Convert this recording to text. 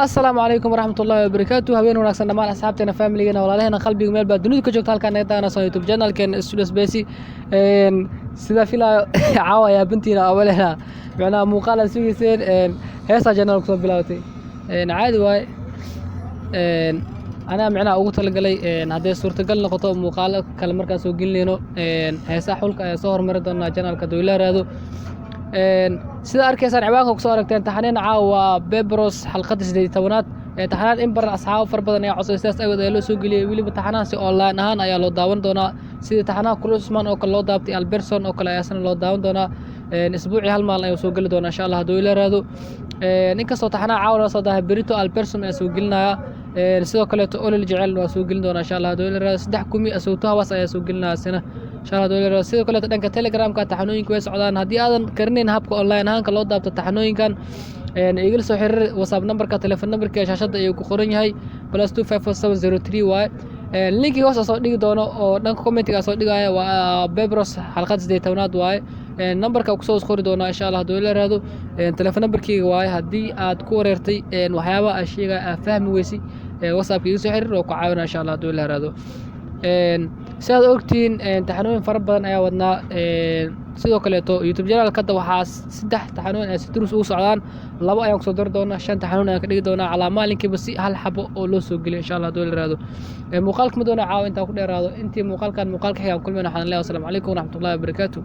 السلام عليكم ورحمة الله وبركاته. هبين وناكسن دمان أصحابتنا فاميلينا walaalahena qalbiga meel baa dunida ka joogta halkaan naga daanayso YouTube channelkeena Studio Space sida filaayo caawaya bintiina awaleena macnaha muuqaal aan sugiseen heesa channel ku soo bilaawtay caadi waay ana macnaha ugu talagalay haday suurtagal noqoto muuqaal kale markaan soo gelinayno heesa xulka ay soo hormarin doona channelka Dowlaraado sida arkaysaan ciwaanka ku soo aragteen taxaniin caawa Bebros xalqada 18aad taxanaad in badan asxaab far badan ayaa codsaystay awad ay loo soo galiyay waliba taxanaasi online ahaan ayaa loo daawan doonaa sida taxanaha Kulusman oo kale loo daabtay Alberson oo kale ayaasna loo daawan doonaa isbuuci hal maalin ayuu soo gali doonaa insha Allah Dowlaraado inkastoo taxanaha caawa soo daahay Berito Alberson ayaa soo gelinaya sidoo kale olol jecel waa soo gelin doonaa insha Allah Dowlaraado 3 kumi asawto hawas ayaa soo gelinaya sina insha Allah Dowlaraado sidoo kale dhanka Telegram-ka taxanooyinka way socdaan hadii aadan karinin habka online ahaan ka loo daabto taxanooyinkan igala soo xiriir WhatsApp numberka telephone numberka shaashada ayuu ku qoran yahay +2547003 waay linki hoos soo dhigi doono oo dhanka comment-ga soo dhigaya waa Bebros xalqad 18aad waay numberka ku soo qori doona insha Allah Dowlaraado telephone numberkiga waay hadii aad ku wareertay waxyaabo ay sheegay fahmi weysi WhatsApp iga soo xiriir oo ku caawina insha Allah Dowlaraado sidaad ogtiin taxanooyin fara badan ayaa wadnaa sidoo kale YouTube channel kada waxaa 3 taxanooyin ay si durus ugu socdaan 2 ayaan ku soo dar doonaa 5 taxanooyin ayaan ka dhigi doonaa cala maalinkiiba si hal xabo oo loo soo geliyo insha Allah Dowlaraado muuqaalka ma doona caaw inta ku dheeraado intii muuqaalka xiga kulmayna waxaan leeyahay assalaamu calaykum waraxmatullaahi wabarakaatuh.